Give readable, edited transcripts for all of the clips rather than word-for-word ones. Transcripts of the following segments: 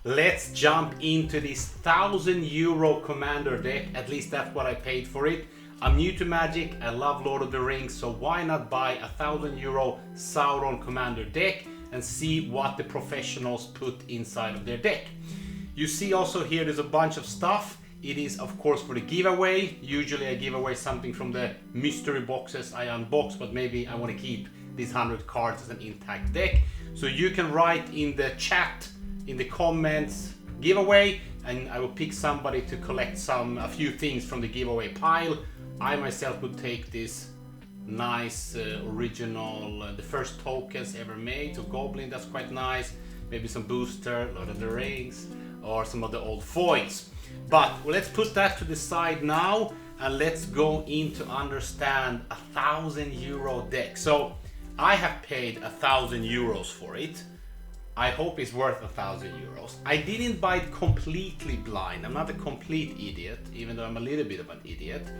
Let's jump into this €1,000 commander deck. At least that's what I paid for it. I'm new to Magic, I love Lord of the Rings, so why not buy a €1,000 Sauron Commander deck and see what the professionals put inside of their deck. You see also here there's a bunch of stuff. It is of course for the giveaway. Usually I give away something from the mystery boxes I unbox, but maybe I want to keep these 100 cards as an intact deck. So you can write in the chat, in the comments, giveaway, and I will pick somebody to collect a few things from the giveaway pile. I myself would take this nice original, the first tokens ever made, so Goblin, that's quite nice. Maybe some booster, Lord of the Rings, or some of the old foils. But let's put that to the side now, and let's go in to understand a €1,000 deck. So I have paid €1,000 for it. I hope it's worth €1,000. I didn't buy it completely blind. I'm not a complete idiot, even though I'm a little bit of an idiot.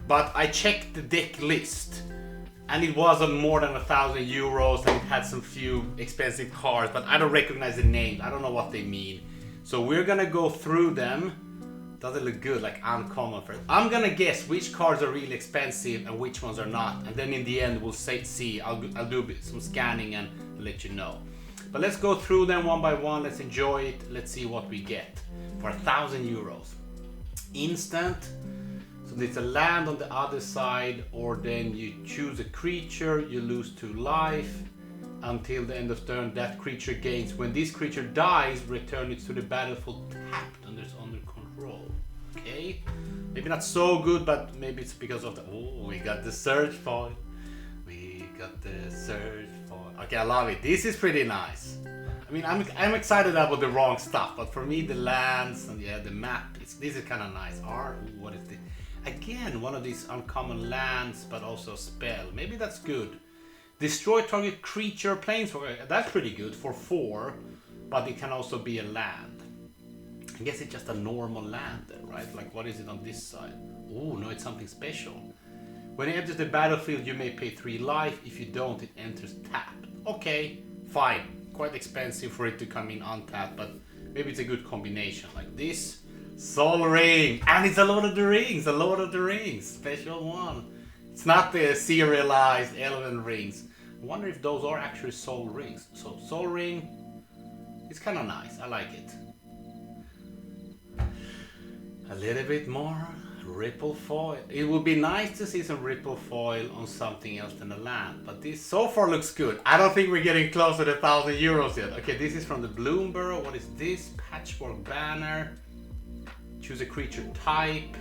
But I checked the deck list, and it wasn't more than €1,000, and it had some few expensive cards, but I don't recognize the names. I don't know what they mean. So we're gonna go through them. Does it look good? Like uncommon first. I'm gonna guess which cards are really expensive and which ones are not, and then in the end we'll see. I'll do some scanning and let you know. But let's go through them one by one. Let's enjoy it. Let's see what we get for €1,000. Instant. So there's a land on the other side, or then you choose a creature, you lose 2 life. Until the end of turn, that creature gains. When this creature dies, return it to the battlefield tapped and it's under control. Okay, maybe not so good, but maybe it's because of the... Oh, we got the surge foil. We got the surge foil. Okay, I love it. This is pretty nice. I mean, I'm excited about the wrong stuff, but for me, the lands and the map, this is kind of nice. What is this? Again, one of these uncommon lands, but also spell. Maybe that's good. Destroy target creature planeswalker. That's pretty good for 4, but it can also be a land. I guess it's just a normal land there, right? Like, what is it on this side? Oh, no, it's something special. When it enters the battlefield, you may pay 3 life. If you don't, it enters tapped. Okay, fine. Quite expensive for it to come in untapped, but maybe it's a good combination. Like this. Sol Ring, and it's a Lord of the Rings, special one. It's not the serialized Elven rings. I wonder if those are actually Sol Rings. So Sol Ring, it's kind of nice, I like it. A little bit more Ripple foil. It would be nice to see some Ripple foil on something else than a land, but this so far looks good. I don't think we're getting close to the €1,000 yet. Okay, this is from the Bloomburrow. What is this? Patchwork Banner. Choose a creature type.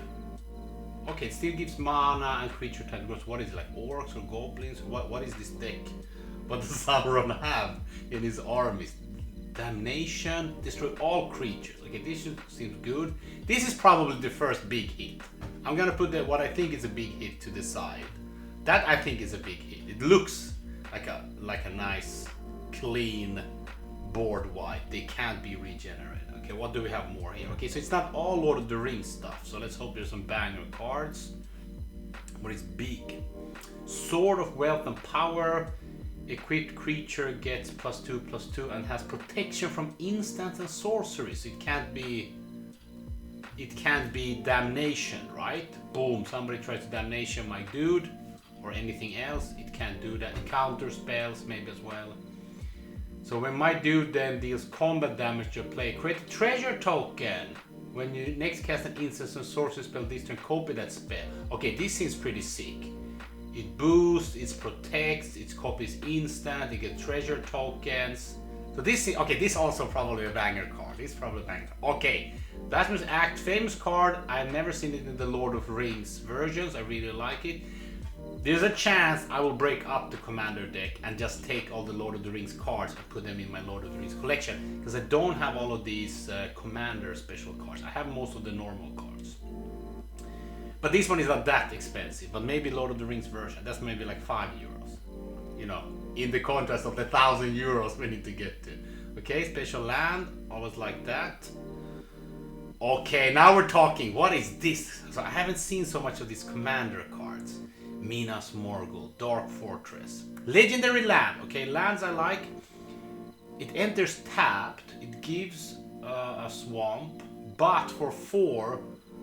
Okay, it still gives mana and creature type. What is it, like orcs or goblins? What is this deck? What does Sauron have in his armies? Damnation. Destroy all creatures. Okay, this seems good. This is probably the first big hit. I'm gonna put what I think is a big hit to the side. That I think is a big hit. It looks like a nice, clean board wipe. They can't be regenerated. Okay, what do we have more here? Okay, so it's not all Lord of the Rings stuff, so let's hope there's some banger cards. What is big? Sword of Wealth and Power. Equipped creature gets +2/+2 and has protection from instants and sorceries. It can't be damnation, right? Boom, somebody tries to damnation my dude, or anything else. It can't do that. Counter spells maybe as well. So when my dude then deals combat damage to a player, create a treasure token. When you next cast an instant and sorcery spell this turn, copy that spell. Okay, this seems pretty sick. It boosts, it protects, it copies instant, it gets treasure tokens. So this also probably a banger card. This is probably a banger card. Okay, that was Act famous card. I've never seen it in the Lord of Rings versions. I really like it. There's a chance I will break up the Commander deck and just take all the Lord of the Rings cards and put them in my Lord of the Rings collection, because I don't have all of these Commander special cards. I have most of the normal cards. But this one is not that expensive, but maybe Lord of the Rings version, that's maybe like €5. You know, in the contrast of the €1,000 we need to get to. Okay, special land, always like that. Okay, now we're talking. What is this? So I haven't seen so much of these Commander cards. Minas Morgul, Dark Fortress. Legendary land. Okay, lands I like. It enters tapped. It gives a swamp, but for 4,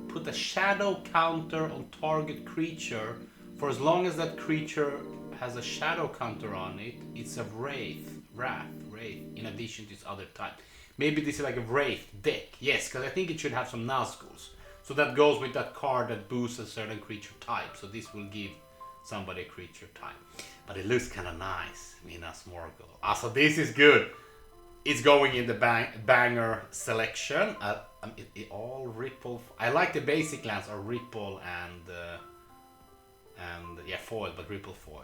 put a shadow counter on target creature. For as long as that creature has a shadow counter on it, it's a wraith, in addition to its other type. Maybe this is like a wraith deck. Yes, because I think it should have some Nazguls. So that goes with that card that boosts a certain creature type. So this will give somebody a creature type. But it looks kind of nice. Minas Morgul. So this is good. It's going in the banger selection. All ripple. I like the basic lands are ripple and yeah, foil, but ripple foil.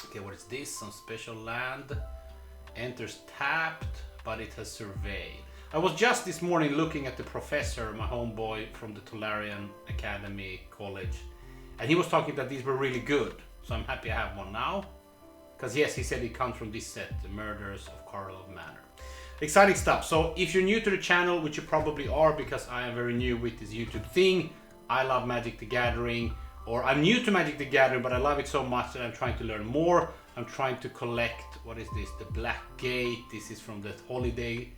Okay, what is this? Some special land. Enters tapped, but it has survey. I was just this morning looking at the professor, my homeboy from the Tolarian Academy College, and he was talking that these were really good. So I'm happy I have one now. Because yes, he said it comes from this set, The Murders of Karlov Manor. Exciting stuff. So if you're new to the channel, which you probably are because I am very new with this YouTube thing, I love Magic the Gathering, or I'm new to Magic the Gathering, but I love it so much that I'm trying to learn more. I'm trying to collect, what is this? The Black Gate. This is from the holiday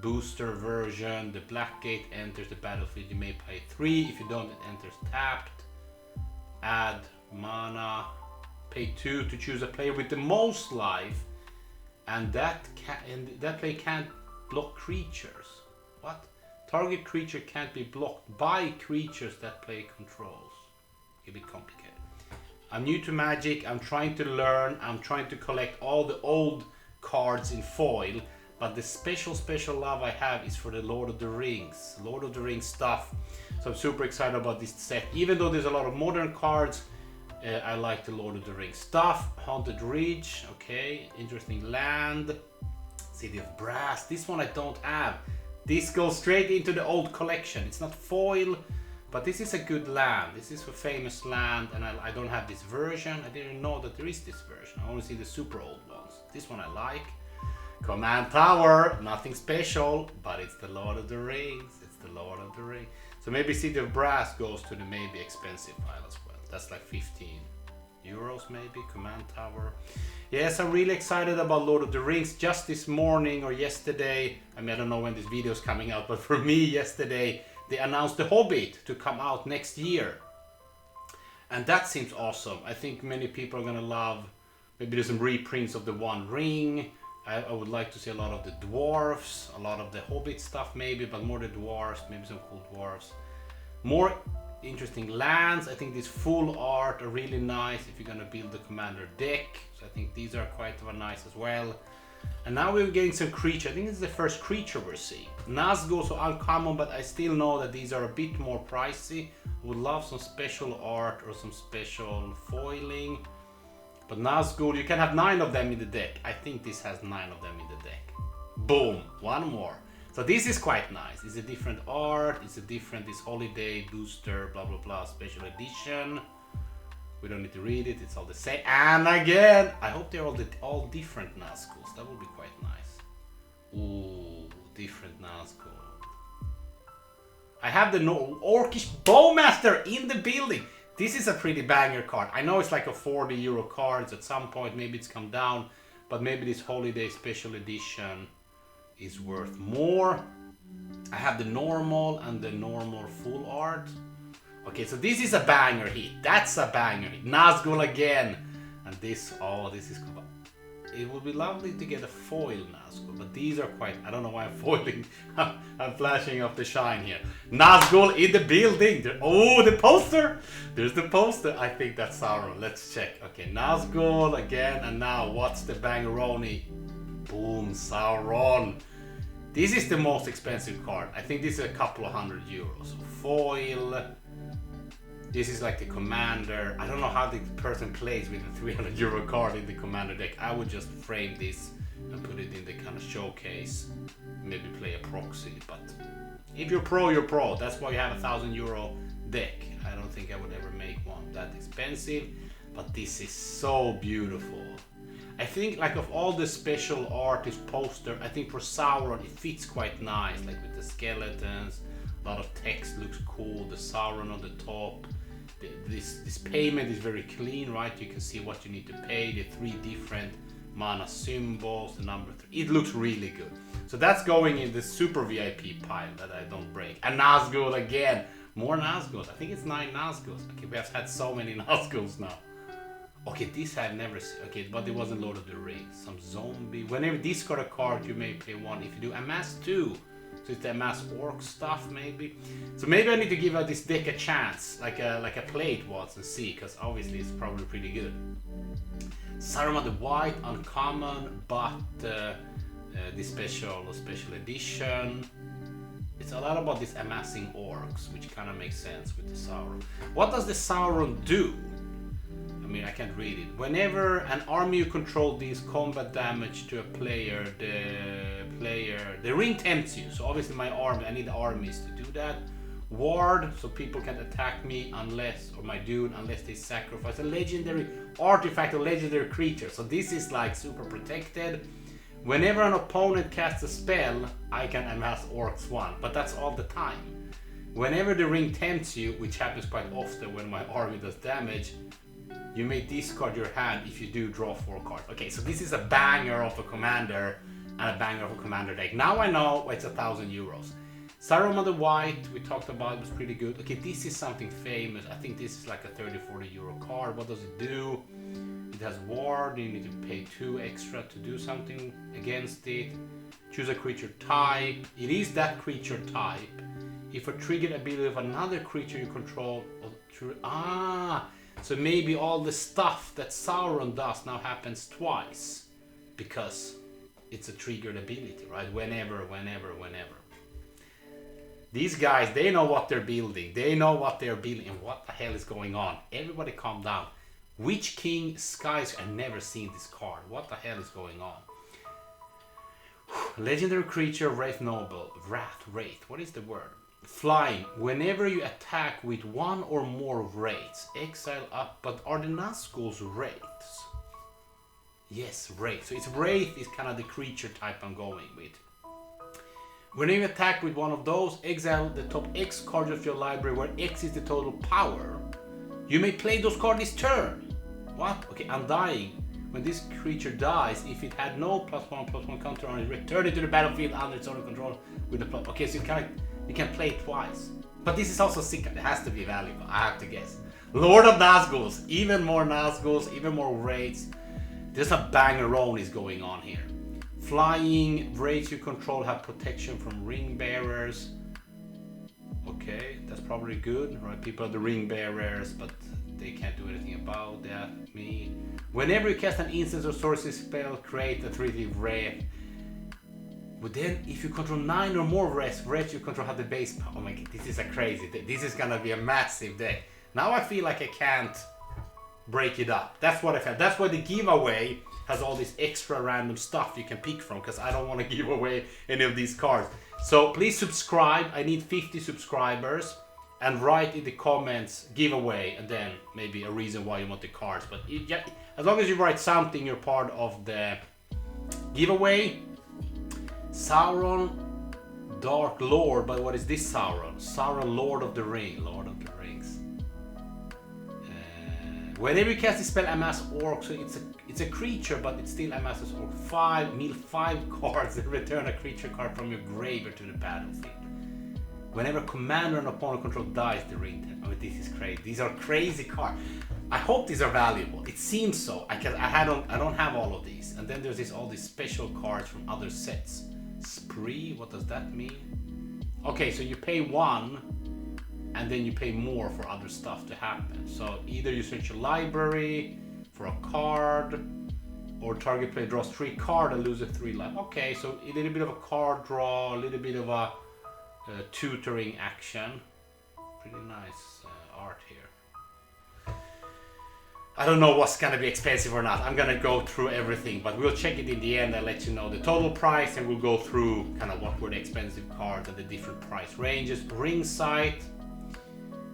booster version. The Black Gate enters the battlefield. You may pay 3. If you don't, it enters tapped. Add mana. Pay 2 to choose a player with the most life. And that player can't block creatures. What? Target creature can't be blocked by creatures that player controls. A bit complicated. I'm new to Magic. I'm trying to learn. I'm trying to collect all the old cards in foil. But the special love I have is for the Lord of the Rings. Lord of the Rings stuff. So I'm super excited about this set. Even though there's a lot of modern cards, I like the Lord of the Rings stuff. Haunted Ridge. Okay. Interesting land. City of Brass. This one I don't have. This goes straight into the old collection. It's not foil. But this is a good land. This is a famous land, and I don't have this version. I didn't know that there is this version. I only see the super old ones. This one I like. Command Tower, nothing special, but it's the Lord of the Rings. It's the Lord of the Rings. So maybe City of Brass goes to the maybe expensive pile as well. That's like 15 euros maybe, Command Tower. Yes, I'm really excited about Lord of the Rings. Just this morning or yesterday, I mean, I don't know when this video is coming out, but for me, yesterday, they announced The Hobbit to come out next year. And that seems awesome. I think many people are gonna love, maybe there's some reprints of The One Ring. I would like to see a lot of the dwarves, a lot of the Hobbit stuff maybe, but more the dwarves, maybe some cool dwarves. More interesting lands. I think these full art are really nice if you're gonna build the commander deck. So I think these are quite nice as well. And now we're getting some creature. I think this is the first creature we're seeing. Nazgul, so uncommon, but I still know that these are a bit more pricey. I would love some special art or some special foiling. But Nazgul, you can have 9 of them in the deck. I think this has 9 of them in the deck. Boom, one more. So this is quite nice. It's a different art. It's a different, this holiday booster, blah, blah, blah, special edition. We don't need to read it. It's all the same. And again, I hope they're all different Nazguls. That would be quite nice. Ooh, different Nazgul. I have the Orcish Bowmaster in the building. This is a pretty banger card. I know it's like a 40 euro card. At some point, maybe it's come down. But maybe this holiday special edition is worth more. I have the normal and the normal full art. Okay, so this is a banger hit. That's a banger hit. Nazgul again. And this, oh, this is cool. It would be lovely to get a foil Nazgul, but these are quite, I don't know why I'm foiling. I'm flashing off the shine here. Nazgul in the building. Oh, the poster. There's the poster. I think that's Sauron. Let's check. Okay, Nazgul again. And now what's the bangeroni? Boom, Sauron. This is the most expensive card. I think this is a couple of €100. Foil. This is like the commander. I don't know how the person plays with a 300 euro card in the commander deck. I would just frame this and put it in the kind of showcase. Maybe play a proxy, but if you're pro, you're pro. That's why you have a 1,000 euro deck. I don't think I would ever make one that expensive, but this is so beautiful. I think like of all the special artist poster, I think for Sauron it fits quite nice, like with the skeletons. A lot of text looks cool. The Sauron on the top. This payment is very clean, right? You can see what you need to pay. The 3 different mana symbols, the number 3. It looks really good. So that's going in the super VIP pile that I don't break. And Nazgul again. More Nazguls. I think it's 9 Nazguls. Okay, we have had so many Nazguls now. Okay, this I've never seen. Okay, but it wasn't Lord of the Rings. Some zombie. Whenever you discard a card, you may play 1. If you do amass 2. So it's the amass orc stuff maybe. So maybe I need to give this deck a chance, like a plate was, and see, because obviously it's probably pretty good. Saruman the White, uncommon, but this special edition. It's a lot about this amassing orcs, which kind of makes sense with the Sauron. What does the Sauron do? I mean, I can't read it. Whenever an army you control deals combat damage to a player, the ring tempts you. So obviously my army, I need the armies to do that. Ward, so people can't attack me unless, or my dude, unless they sacrifice a legendary artifact or legendary creature. So this is like super protected. Whenever an opponent casts a spell, I can amass orcs 1, but that's all the time. Whenever the ring tempts you, which happens quite often when my army does damage, you may discard your hand. If you do, draw 4 cards. Okay, so this is a banger of a commander and a banger of a commander deck. Now I know why it's 1,000 euros. Saruman the White, we talked about, it was pretty good. Okay, this is something famous. I think this is like a 30-40 euro card. What does it do? It has ward. You need to pay 2 extra to do something against it. Choose a creature type. It is that creature type. If a triggered ability of another creature you control, so maybe all the stuff that Sauron does now happens twice because it's a triggered ability, right? Whenever. These guys, they know what they're building. They know what they're building and what the hell is going on. Everybody calm down. Witch King Skies, I've never seen this card. What the hell is going on? Legendary creature, Wraith Noble. Wraith, what is the word? Flying. Whenever you attack with 1 or more wraiths, exile up. But are the Nazgul's wraiths? Yes, wraith. So it's wraith is kind of the creature type I'm going with. Whenever you attack with one of those, exile the top X cards of your library, where X is the total power. You may play those cards this turn. What? Okay, Undying. When this creature dies, if it had no +1/+1 counter on it, return it to the battlefield under its own control with the plus. Okay, so you can play it twice. But this is also sick. It has to be valuable, I have to guess. Lord of Nazguls. Even more Nazguls, even more wraiths. There's a banger-on is going on here. Flying, wraiths you control have protection from ring bearers. Okay, that's probably good, right? People are the ring bearers, but they can't do anything about that. Me. Whenever you cast an instance or sorcery spell, create a 3/3 wraith. But then, if you control 9 or more wraiths you control have the base power. Oh my god, this is a crazy deck. This is gonna be a massive deck. Now I feel like I can't break it up. That's what I felt. That's why the giveaway has all this extra random stuff you can pick from, because I don't want to give away any of these cards. So please subscribe. I need 50 subscribers, and write in the comments giveaway and then maybe a reason why you want the cards. But as long as you write something, you're part of the giveaway. Sauron Dark Lord, but what is this Sauron? Sauron Lord of the Rings. Whenever you cast a spell, amass orc, so it's a creature, but it still amasses orc. Mill 5 cards and return a creature card from your graveyard to the battlefield. Whenever commander and opponent control dies, the ring. I mean, this is crazy. These are crazy cards. I hope these are valuable. It seems so. I don't have all of these. And then there's all these special cards from other sets. Spree, what does that mean? Okay, so you pay 1. And then you pay more for other stuff to happen. So either you search your library for a card, or target player draws 3 cards and loses 3 life. Okay, so a little bit of a card draw, a little bit of a tutoring action. Pretty nice art here. I don't know what's gonna be expensive or not. I'm gonna go through everything, but we'll check it in the end. I'll let you know the total price, and we'll go through kind of what were the expensive cards and the different price ranges. Ring sight.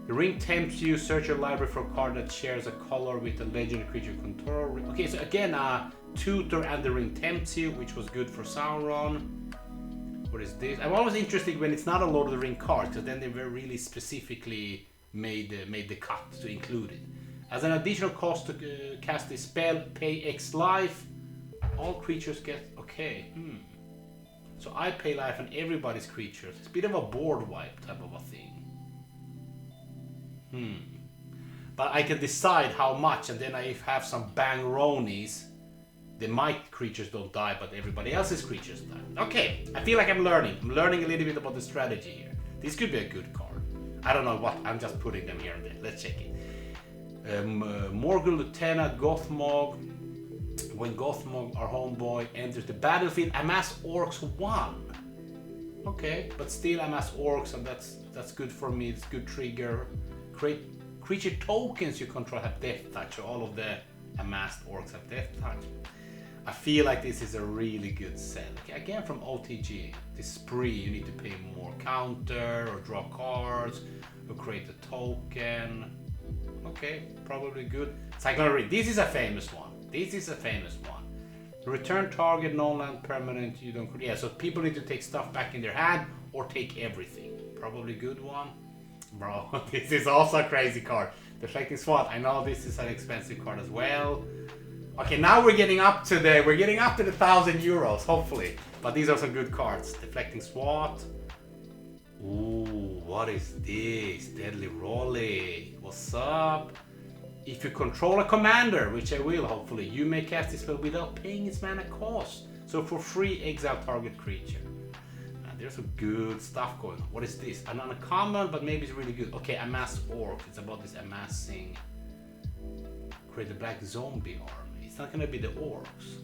The ring tempts you. Search your library for a card that shares a color with a legendary creature control. Okay, so again, tutor and the ring tempts you, which was good for Sauron. What is this? I'm always interested when it's not a Lord of the Ring card, because then they were really specifically made the cut to include it. As an additional cost to cast this spell, pay X life. all creatures get... Okay. So I pay life on everybody's creatures. It's a bit of a board wipe type of a thing. But I can decide how much, and then I have some bang-ronies. Then my creatures don't die, but everybody else's creatures die. Okay, I feel like I'm learning. I'm learning a little bit about the strategy here. This could be a good card. I don't know what, I'm just putting them here and there. Let's check it. Morgul Lieutenant, Gothmog. When Gothmog, our homeboy, enters the battlefield, amass orcs 1. Okay, but still amass orcs, and that's good for me. It's good trigger. Create creature tokens you control have death touch, so all of the amassed orcs have death touch. I feel like this is a really good set. Okay, again from OTG, this spree, you need to pay more counter or draw cards or create a token. Okay, probably good. Cyclone, this is a famous one. This is a famous one. Return target non-land permanent you don't... Yeah, so people need to take stuff back in their hand or take everything. Probably good one. Bro, this is also a crazy card. Deflecting SWAT, I know this is an expensive card as well. Okay, now we're getting up to the 1,000 euros, hopefully. But these are some good cards. Deflecting SWAT. Ooh, what is this? Deadly Rolly. What's up? If you control a commander, which I will hopefully, you may cast this spell without paying its mana cost. So for free, exile target creature. There's some good stuff going on. What is this? An uncommon, but maybe it's really good. Okay, amass orc. It's about this amassing. Create a black zombie army. It's not gonna be the orcs.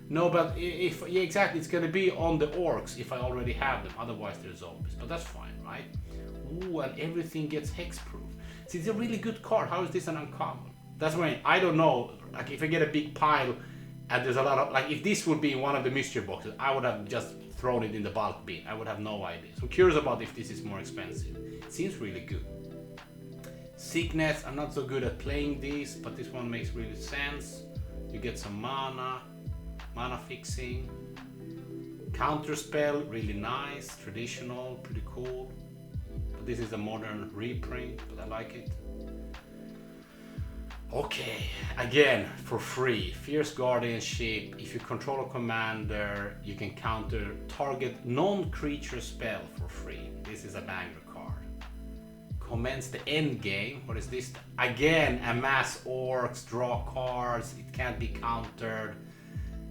No, but if yeah, exactly, it's gonna be on the orcs if I already have them. Otherwise, they're zombies. But that's fine, right? Ooh, and everything gets hexproof. See, it's a really good card. How is this an uncommon? That's why I don't know. Like if I get a big pile, and there's a lot of like, if this would be in one of the mystery boxes, I would have just thrown it in the bulk bin. I would have no idea. So I'm curious about if this is more expensive. It seems really good. Sickness, I'm not so good at playing these, but this one makes really sense. You get some mana fixing. Counter spell, really nice, traditional, pretty cool. But this is a modern reprint, but I like it. Okay, again, for free, Fierce Guardianship. If you control a commander, you can counter target non-creature spell for free. This is a banger card. Commence the end game. What is this? Again, amass orcs, draw cards. It can't be countered.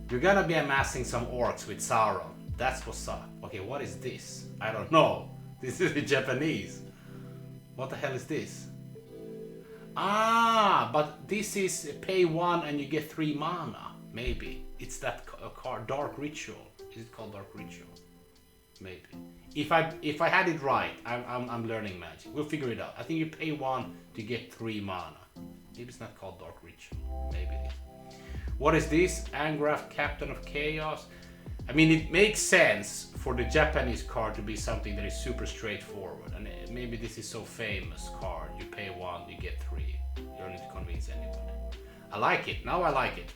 You're gonna be amassing some orcs with Sauron. That's what's up. Okay, what is this? I don't know. This is in Japanese. What the hell is this? Ah, but this is pay 1 and you get 3 mana. Maybe it's that card, Dark Ritual. Is it called Dark Ritual? Maybe. If I had it right, I'm learning Magic. We'll figure it out. I think you pay 1 to get 3 mana. Maybe it's not called Dark Ritual. Maybe it is. What is this? Angrath, Captain of Chaos. I mean, it makes sense for the Japanese card to be something that is super straightforward, and maybe this is so famous card. You pay 1, you get 3. You don't need to convince anybody. I like it. Now I like it.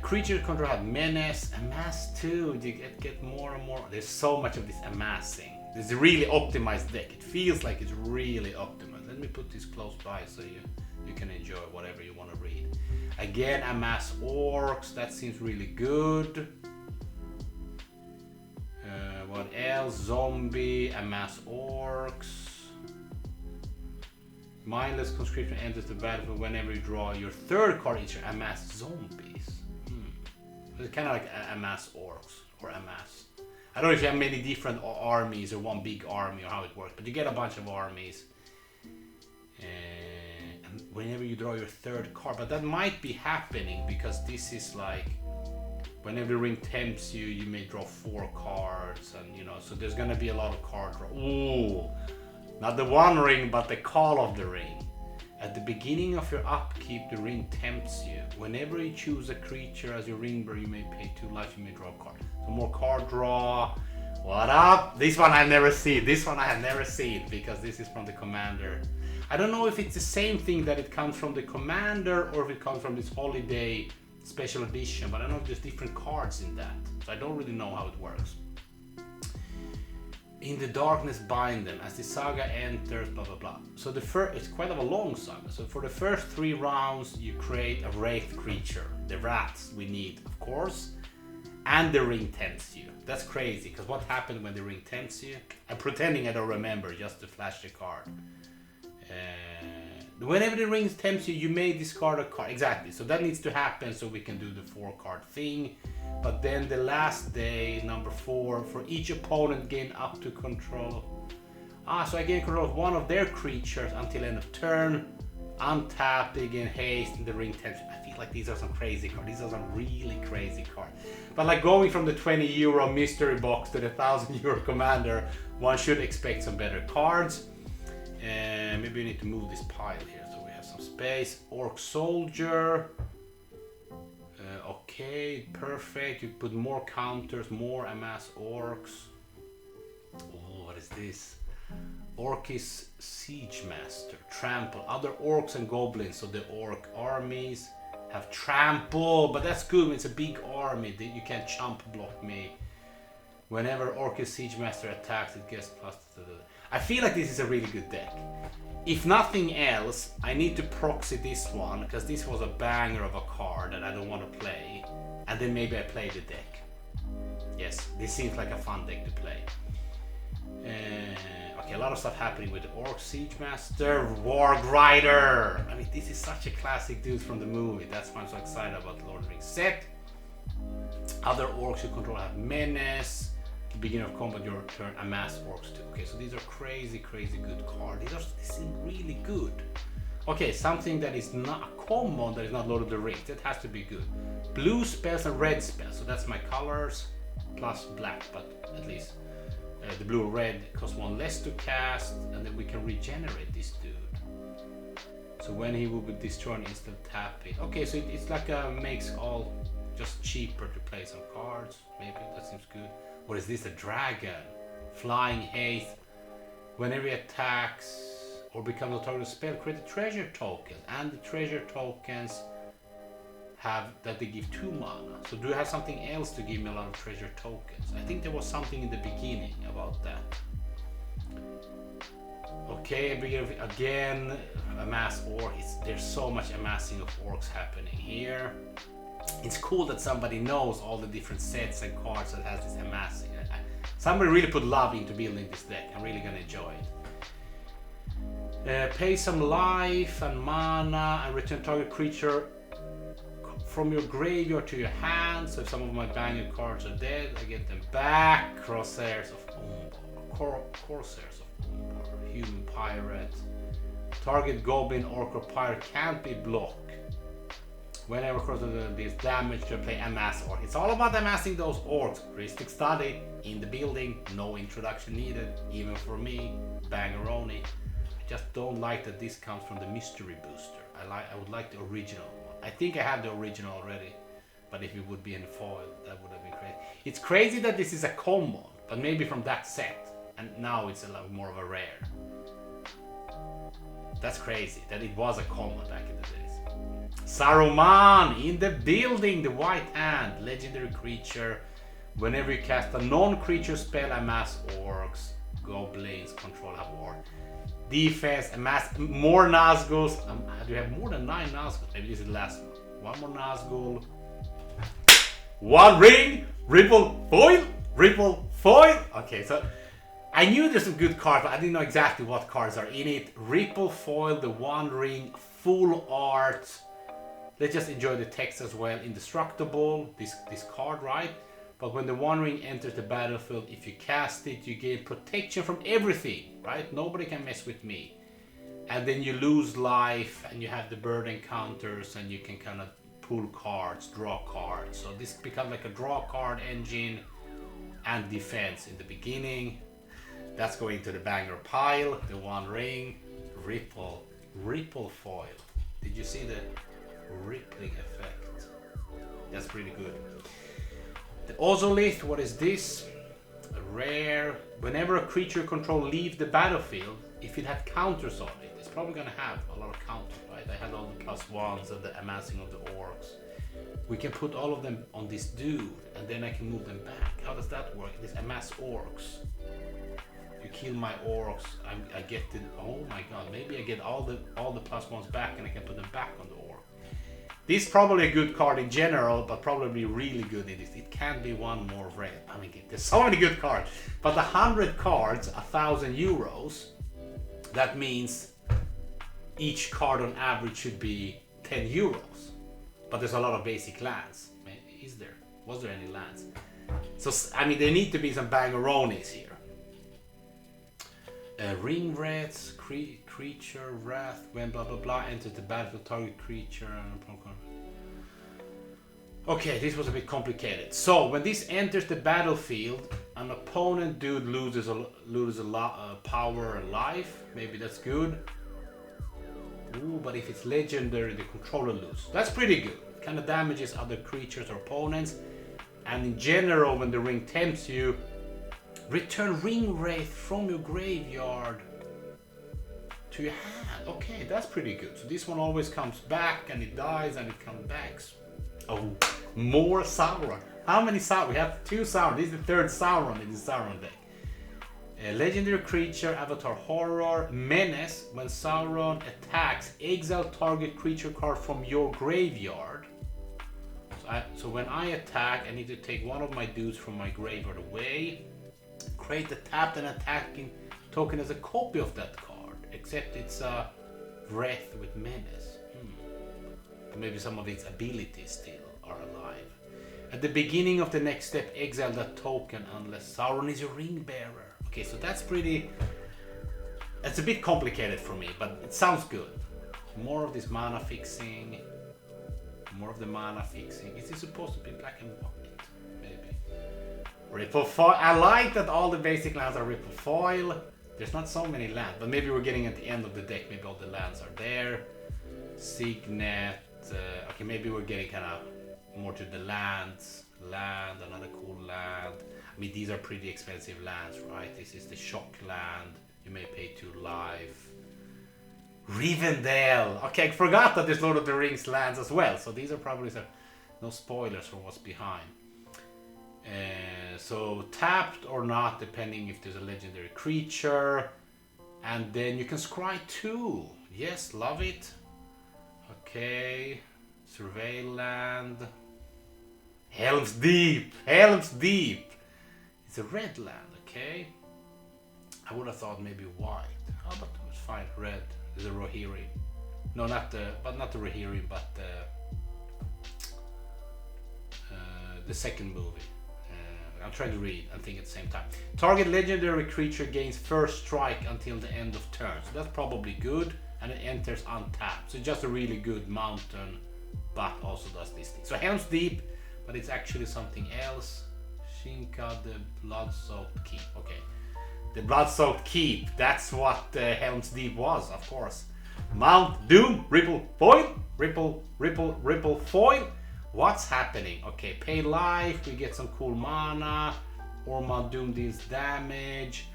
Creature control have menace, amass 2. You get more and more. There's so much of this amassing. This is a really optimized deck. It feels like it's really optimized. Let me put this close by so you can enjoy whatever you want to read. Again, amass orcs. That seems really good. What else? Zombie, amass orcs. Mindless conscription enters the battlefield whenever you draw your 3rd card each. Amass zombies. It's kind of like amass orcs or amass. I don't know if you have many different armies or one big army or how it works, but you get a bunch of armies. And whenever you draw your 3rd card, but that might be happening because this is like whenever the ring tempts you, you may draw 4 cards, and you know, so there's gonna be a lot of card draw. Ooh, not the One Ring, but the Call of the Ring. At the beginning of your upkeep, the ring tempts you. Whenever you choose a creature as your ring bearer, you may pay 2 life, you may draw a card. So more card draw. What up? This one I've never seen. This one I have never seen because this is from the Commander. I don't know if it's the same thing that it comes from the Commander or if it comes from this holiday special edition, but I don't know if there's different cards in that. So I don't really know how it works. In the darkness bind them as the saga enters, blah blah blah. So the first, it's quite of a long saga. So for the first 3 rounds you create a wraith creature, the rats we need of course, and the ring tempts you. That's crazy, because what happened when the ring tempts you? I'm pretending I don't remember just to flash the card. Whenever the ring tempts you, you may discard a card. Exactly, so that needs to happen so we can do the 4-card thing. But then the last day, number 4, for each opponent gain up to control. So I gain control of one of their creatures until end of turn. Untap, they gain haste, and the ring tempts you. I feel like these are some crazy cards. These are some really crazy cards. But like going from the €20 mystery box to the €1,000 commander, one should expect some better cards. Maybe we need to move this pile here so we have some space. Orc soldier. Okay, perfect. You put more counters, more amass orcs. Oh, what is this? Orcus siege master. Trample. Other orcs and goblins, so the orc armies have trample, but that's good. It's a big army. You can't jump block me. Whenever Orcus siege master attacks, it gets plus. I feel like this is a really good deck. If nothing else, I need to proxy this one, because this was a banger of a card that I don't want to play. And then maybe I play the deck. Yes, this seems like a fun deck to play. Okay, a lot of stuff happening with the Orc Siege Master, Warg Rider. I mean, this is such a classic dude from the movie. That's why I'm so excited about the Lord of the Rings set. Other orcs you control have menace. Beginning of combat, your turn, amass orcs too. Okay, so these are crazy good cards. These seem really good. Okay, something that is not a common, that is not Lord of the Rings. That has to be good. Blue spells and red spells. So that's my colors plus black, but at least the blue or red costs 1 less to cast, and then we can regenerate this dude. So when he will be destroyed, instant tapping. Okay, so it's like makes all just cheaper to play some cards. Maybe that seems good. What is this? A dragon. Flying haste. Whenever he attacks or becomes a target spell, create a treasure token. And the treasure tokens have that they give 2 mana. So do I have something else to give me a lot of treasure tokens? I think there was something in the beginning about that. Okay, again, amass orcs. There's so much amassing of orcs happening here. It's cool that somebody knows all the different sets and cards that has this amassing. Somebody really put love into building this deck. I'm really gonna enjoy it. Pay some life and mana and return target creature from your graveyard to your hand. So if some of my banger cards are dead, I get them back. Crosshairs of Umbar. Corsairs of Umbar. Human pirate. Target goblin, orc, or pirate can't be blocked. Whenever there's damage to play amass orc. It's all about amassing those orcs. Heuristic study in the building, no introduction needed, even for me, bangeroni. I just don't like that this comes from the mystery booster. I would like the original one. I think I have the original already, but if it would be in foil, that would have been crazy. It's crazy that this is a common, but maybe from that set, and now it's a lot more of a rare. That's crazy that it was a common back in the days. Saruman in the building, the white hand, legendary creature. Whenever you cast a non-creature spell, amass orcs, goblins, control have war. Defense, amass more Nazguls. Do you have more than 9 Nazguls? Maybe this is the last one. 1 more Nazgul. 1 ring, ripple foil. Okay, so I knew there's some good cards, but I didn't know exactly what cards are in it. Ripple foil, the 1 ring, full art. Let's just enjoy the text as well. Indestructible, this card, right? But when the 1 ring enters the battlefield, if you cast it, you gain protection from everything, right? Nobody can mess with me. And then you lose life, and you have the bird encounters, and you can kind of pull cards, draw cards. So this becomes like a draw card engine and defense in the beginning. That's going to the banger pile, the 1 ring, ripple foil. Did you see the rippling effect? That's pretty good. The Ozolith, what is this? A rare. Whenever a creature you control leaves the battlefield, if it had counters on it, it's probably gonna have a lot of counters, right? I had all the +1s and the amassing of the orcs. We can put all of them on this dude, and then I can move them back. How does that work? This amass orcs. kill my orcs, I get the, oh my god, maybe I get all the +1s back and I can put them back on the orc. This is probably a good card in general, but probably really good in this. It can be one more red. I mean, there's so many good cards. But 100 cards, 1,000 euros, that means each card on average should be 10 euros. But there's a lot of basic lands. Is there? Was there any lands? So, I mean, there need to be some bangaronis here. Ring rats, creature, wrath, when blah blah blah enters the battlefield, target creature. Okay, this was a bit complicated. So when this enters the battlefield, an opponent dude loses a lot power and life. Maybe that's good. Ooh, but if it's legendary, the controller loses. That's pretty good. It kind of damages other creatures or opponents. And in general, when the ring tempts you, return ring wraith from your graveyard to your hand. Okay, that's pretty good. So this one always comes back and it dies and it comes back. Oh, more Sauron. How many Sauron? We have 2 Sauron. This is the 3rd Sauron in the Sauron deck. A legendary creature, avatar horror, menace. When Sauron attacks, exile target creature card from your graveyard. So when I attack, I need to take one of my dudes from my graveyard away. Create a tapped and attacking token as a copy of that card, except it's a wraith with menace. Maybe some of its abilities still are alive. At the beginning of the next step, exile that token unless Sauron is your ring bearer. Okay, so that's pretty. It's a bit complicated for me, but it sounds good. More of this mana fixing. More of the mana fixing. Is this supposed to be black and white? Ripple foil. I like that all the basic lands are ripple foil. There's not so many lands, but maybe we're getting at the end of the deck. Maybe all the lands are there. Signet. Okay, maybe we're getting kind of more to the lands. Land, another cool land. I mean, these are pretty expensive lands, right? This is the shock land. You may pay 2 life. Rivendell. Okay, I forgot that there's Lord of the Rings lands as well. So these are probably no spoilers for what's behind. So tapped or not, depending if there's a legendary creature. And then you can scry 2. Yes, love it. Okay. Surveil land. Helm's Deep. Helm's Deep. It's a red land, okay. I would have thought maybe white. Oh, but it was fine. Red. There's a Rohirrim. No, not the Rohirrim, but the second movie. I'm trying to read and think at the same time. Target legendary creature gains first strike until the end of turn. So that's probably good. And it enters untapped. So just a really good mountain, but also does this thing. So Helm's Deep, but it's actually something else. Shinka, the Blood-Soaked Keep. Okay. The Blood-Soaked Keep. That's what Helm's Deep was, of course. Mount Doom, Ripple Foil. Ripple Foil. What's happening? Okay, pay life, we get some cool mana, or Mount Doom deals damage,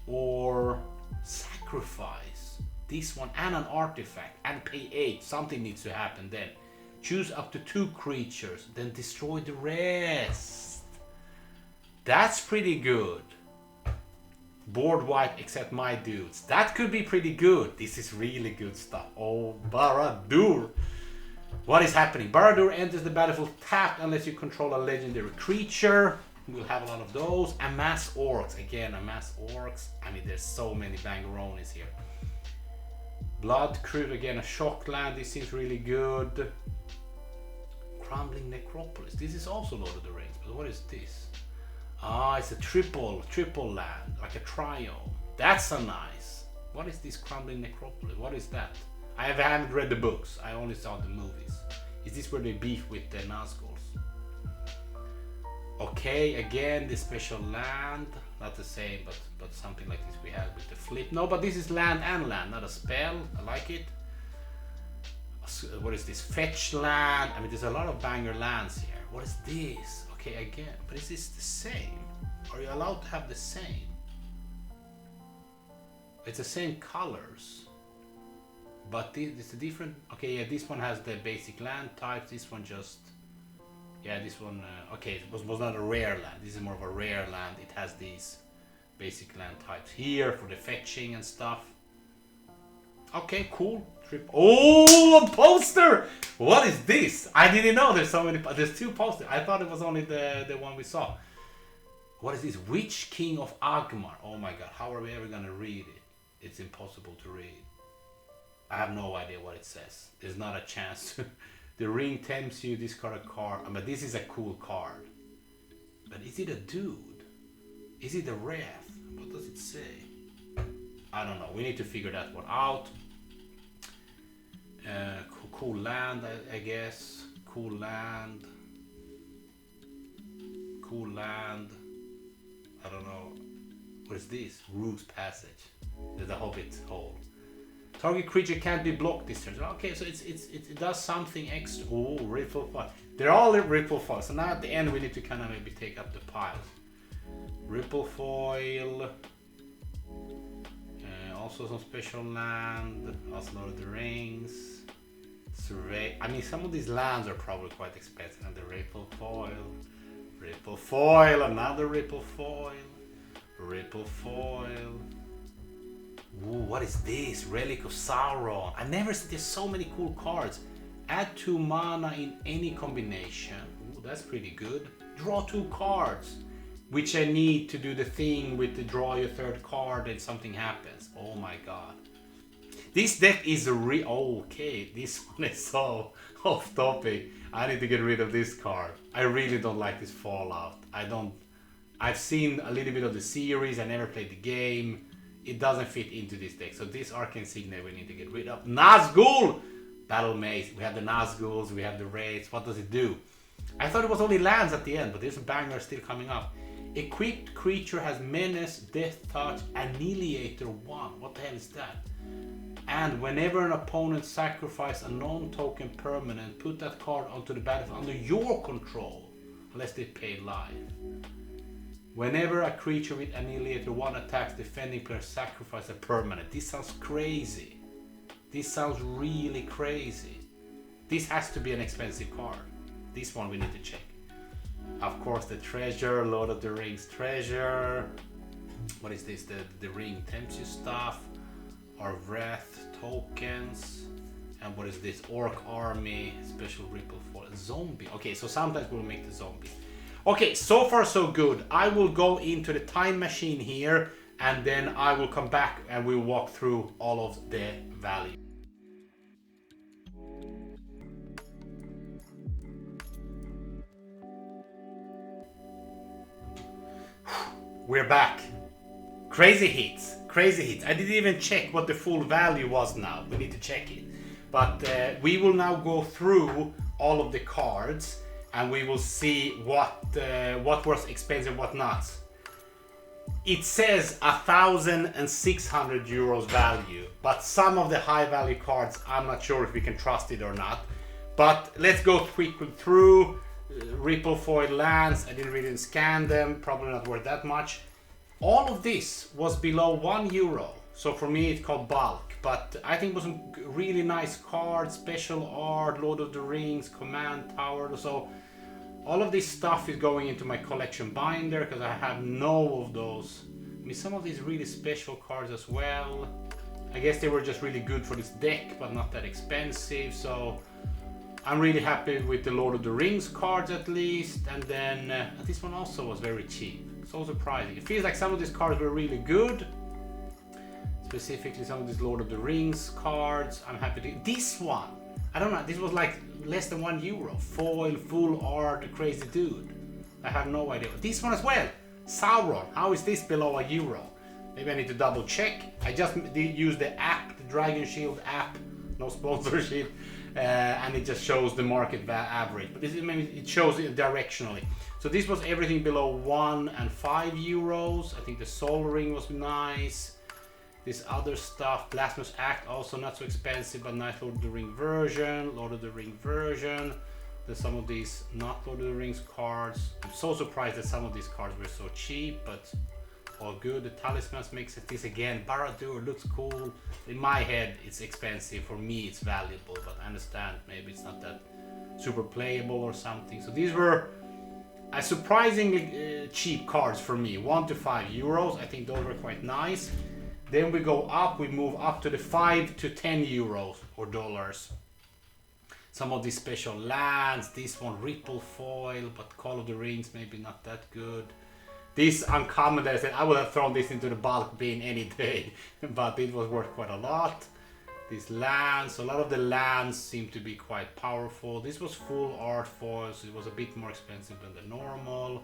or sacrifice this one and an artifact, and pay 8. Something needs to happen then. Choose up to 2 creatures, then destroy the rest. That's pretty good. Board white except my dudes. That could be pretty good. This is really good stuff. Oh, Barad-dûr. What is happening? Barad-dûr enters the battlefield tapped unless you control a legendary creature. We'll have a lot of those. Amass orcs. Again, amass orcs. I mean, there's so many bangaronis here. Blood Crude, again, a shock land. This seems really good. Crumbling Necropolis. This is also Lord of the Rings, but what is this? Ah, it's a triple land, like a triome. That's a nice. What is this Crumbling Necropolis? What is that? I haven't read the books. I only saw the movies. Is this where they beef with the Nazguls? Okay, again, this special land. Not the same, but something like this we had with the flip. No, but this is land and land, not a spell. I like it. What is this? Fetch land. I mean, there's a lot of banger lands here. What is this? Okay, again, but is this the same? Are you allowed to have the same? It's the same colors, but it's a different. Okay, yeah, this one has the basic land types. This one just, yeah, this one. Okay, it was not a rare land. This is more of a rare land. It has these basic land types here for the fetching and stuff. Okay, cool. Oh, a poster! What is this? I didn't know there's so many. There's 2 posters. I thought it was only the one we saw. What is this? Witch King of Agmar. Oh my god, how are we ever gonna read it? It's impossible to read. I have no idea what it says. There's not a chance. The ring tempts you, discard a card. But this is a cool card. But is it a dude? Is it a wrath? What does it say? I don't know. We need to figure that one out. Cool land, I guess. Cool land. Cool land. I don't know. What is this? Rogue's Passage. There's a Hobbit hole. Target creature can't be blocked this turn. Okay, so it does something extra. Oh, ripple foil. They're all ripple foil. So now at the end we need to kind of maybe take up the piles. Ripple foil. Also some special land. Also Lord of the Rings. Survey. I mean, some of these lands are probably quite expensive. And the ripple foil. Ripple foil. Another ripple foil. Ripple foil. Ooh, what is this? Relic of Sauron. I never seen. There's so many cool cards. Add 2 mana in any combination. Ooh, that's pretty good. Draw 2 cards, which I need to do the thing with the draw your 3rd card and something happens. Oh my god. This deck is okay, this one is so off topic. I need to get rid of this card. I really don't like this Fallout. I've seen a little bit of the series. I never played the game. It doesn't fit into this deck. So this Arcane Signet we need to get rid of. Nazgul! Battle Maze. We have the Nazguls, we have the Wraiths. What does it do? I thought it was only lands at the end, but there's a banger still coming up. Equipped creature has Menace, Death Touch, Annihilator 1. What the hell is that? And whenever an opponent sacrifices a non-token permanent, put that card onto the battlefield under your control, unless they pay life. Whenever a creature with Annihilator 1 attacks, defending player sacrifice a permanent. This sounds crazy. This sounds really crazy. This has to be an expensive card. This one we need to check. Of course, the treasure, Lord of the Rings treasure. What is this? The ring tempts you stuff. Our wrath tokens. And what is this? Orc army, special ripple for zombie. Okay, so sometimes we'll make the zombie. Okay, so far so good. I will go into the time machine here and then I will come back and we'll walk through all of the value. We're back. Crazy hits, crazy hits. I didn't even check what the full value was now. We need to check it. But we will now go through all of the cards and we will see what was expensive, what not. It says 1,600 euros value, but some of the high value cards, I'm not sure if we can trust it or not. But let's go quickly through. Ripple foil lands, I didn't really scan them, probably not worth that much. All of this was below €1, so for me it's called bulk, but I think it was some really nice cards, special art, Lord of the Rings, Command Tower, so all of this stuff is going into my collection binder because I have no of those. I mean, some of these really special cards as well. I guess they were just really good for this deck, but not that expensive, so I'm really happy with the Lord of the Rings cards at least, and then this one also was very cheap. So surprising. It feels like some of these cards were really good. Specifically some of these Lord of the Rings cards. I'm happy to... This one! I don't know, this was like less than €1. Foil, full art, a crazy dude. I have no idea. This one as well! Sauron. How is this below €1? Maybe I need to double check. I just used the app, the Dragon Shield app. No sponsorship. And it just shows the market average, but it shows it directionally. So this was everything below €1 and €5. I think the Soul Ring was nice. This other stuff, Blasphemous Act, also not so expensive, but nice Lord of the Ring version, Lord of the Ring version. There's some of these not Lord of the Rings cards. I'm so surprised that some of these cards were so cheap, but all good. The Talismans makes it. This again, Barad-dûr looks cool. In my head it's expensive, for me it's valuable, but I understand maybe it's not that super playable or something. So these were surprisingly cheap cards for me, 1 to 5 euros. I think those were quite nice. Then we go up, we move up to the 5 to 10 euros or dollars. Some of these special lands, this one Ripple foil, but Call of the Rings maybe not that good. This uncommon that I said I would have thrown this into the bulk bin any day, but it was worth quite a lot. These lands, a lot of the lands seem to be quite powerful. This was full art foil, so it was a bit more expensive than the normal.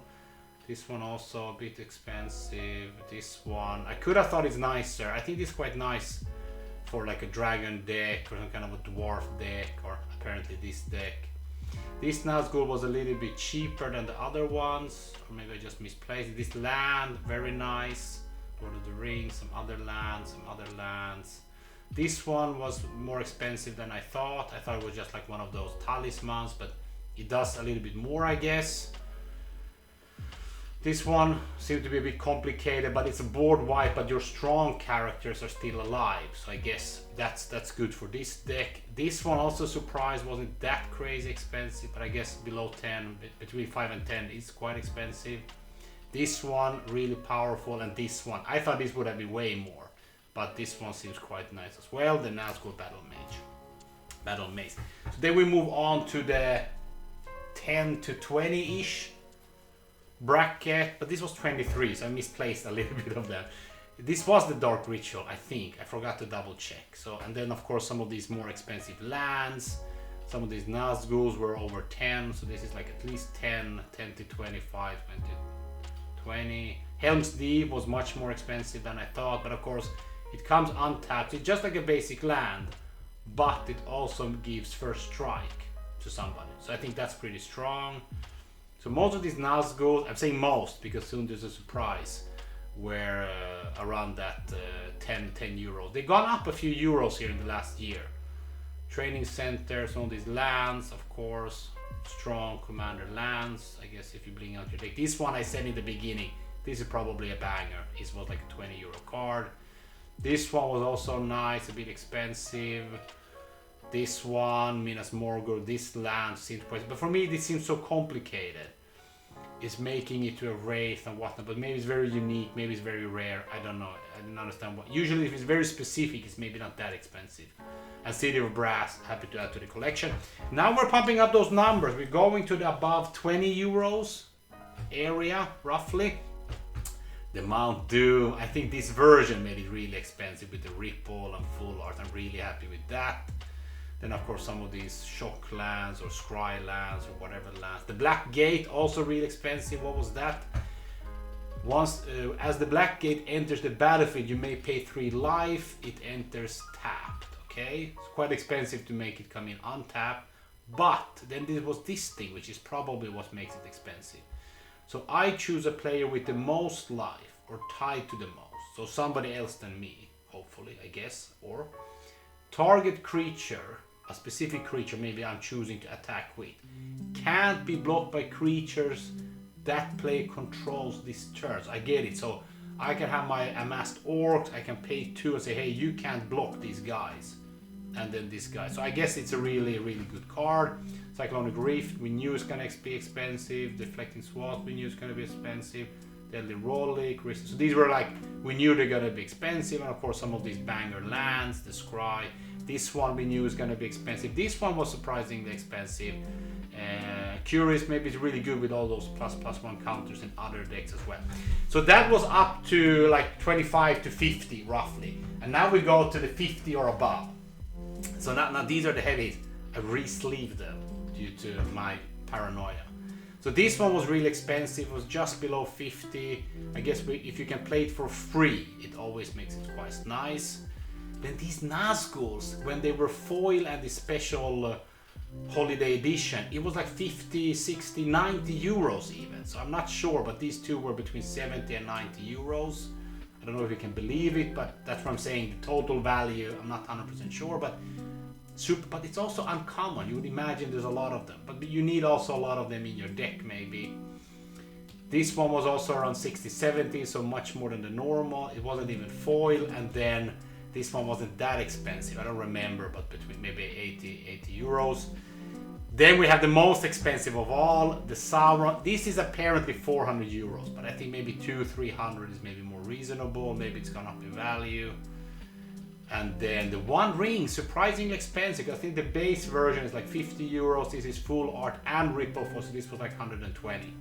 This one also a bit expensive. This one, I could have thought it's nicer. I think this is quite nice for like a dragon deck or some kind of a dwarf deck, or apparently this deck. This Nazgul was a little bit cheaper than the other ones, or maybe I just misplaced it. This land, very nice. Lord of the Rings, some other lands. This one was more expensive than I thought. I thought it was just like one of those talismans, but it does a little bit more, I guess. This one seemed to be a bit complicated, but it's a board wipe, but your strong characters are still alive. So I guess that's good for this deck. This one also surprised, wasn't that crazy expensive, but I guess below 10, between 5 and 10 is quite expensive. This one really powerful, and this one, I thought this would have been way more, but this one seems quite nice as well. The Nazgul Battle Mace. So then we move on to the 10 to 20-ish bracket, but this was 23, so I misplaced a little bit of that. This was the Dark Ritual, I think. I forgot to double check. So, and then of course some of these more expensive lands, some of these Nazguls were over 10, so this is like at least 10 to 25, 20 to 20. Helm's Deep was much more expensive than I thought, but of course it comes untapped. It's just like a basic land, but it also gives first strike to somebody. So I think that's pretty strong. So most of these Nazgul, I'm saying most because soon there's a surprise, were around that 10 euros. They've gone up a few euros here in the last year. Training center, some of these lands, of course, strong commander lands. I guess if you bring out your deck. This one I said in the beginning, this is probably a banger. It was like a 20 euro card. This one was also nice, a bit expensive. This one, Minas Morgul, this land seems quite, but for me this seems so complicated. It's making it to a wraith and whatnot, but maybe it's very unique, maybe it's very rare. I don't know. I didn't understand what. Usually, if it's very specific, it's maybe not that expensive. And City of Brass, happy to add to the collection. Now we're pumping up those numbers. We're going to the above 20 euros area, roughly. The Mount Doom, I think this version made it really expensive with the Ripple and full art. I'm really happy with that. Then of course some of these shock lands or scry lands or whatever lands. The Black Gate also really expensive. What was that? Once as the Black Gate enters the battlefield, you may pay 3 life. It enters tapped. Okay, it's quite expensive to make it come in untapped. But then there was this thing, which is probably what makes it expensive. So I choose a player with the most life or tied to the most. So somebody else than me, hopefully, I guess. Or target creature, a specific creature maybe I'm choosing to attack with, can't be blocked by creatures that player controls this turn. So I get it. So I can have my amassed orcs, I can pay 2 and say, hey, you can't block these guys. And then this guy. So I guess it's a really good card. Cyclonic Rift, we knew it's gonna be expensive. Deflecting Swat, we knew it's gonna be expensive. Deadly Rollick, so these were like, we knew they're gonna be expensive. And of course some of these banger lands, the Scry. This one we knew is gonna be expensive. This one was surprisingly expensive. Curious, maybe it's really good with all those ++1 counters in other decks as well. So that was up to like 25 to 50 roughly. And now we go to the 50 or above. So now these are the heavies. I re-sleeved them due to my paranoia. So this one was really expensive. It was just below 50. I guess if you can play it for free, it always makes it quite nice. Then these Nazguls, when they were foil and the special holiday edition, it was like 50, 60, 90 euros even. So I'm not sure, but these two were between 70 and 90 euros. I don't know if you can believe it, but that's what I'm saying. The total value, I'm not 100% sure, but it's also uncommon. You would imagine there's a lot of them, but you need also a lot of them in your deck maybe. This one was also around 60, 70, so much more than the normal. It wasn't even foil, and then this one wasn't that expensive. I don't remember, but between maybe 80 euros. Then we have the most expensive of all, the Sauron. This is apparently 400 euros, but I think maybe 200-300 is maybe more reasonable. Maybe it's gone up in value. And then the One Ring, surprisingly expensive. I think the base version is like 50 euros. This is full art and ripple, so this was like 120.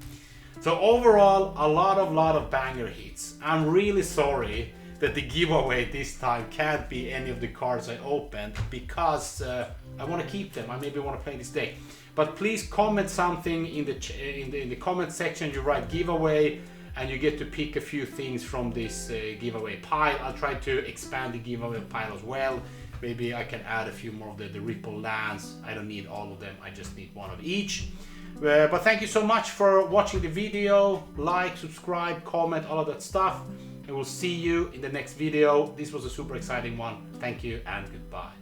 So overall, a lot of banger hits. I'm really sorry that the giveaway this time can't be any of the cards I opened, because I want to keep them. I maybe want to play this deck. But please comment something in the comment section. You write giveaway, and you get to pick a few things from this giveaway pile. I'll try to expand the giveaway pile as well. Maybe I can add a few more of the Ripple lands. I don't need all of them. I just need one of each. But thank you so much for watching the video. Like, subscribe, comment, all of that stuff. And we'll see you in the next video. This was a super exciting one. Thank you and goodbye.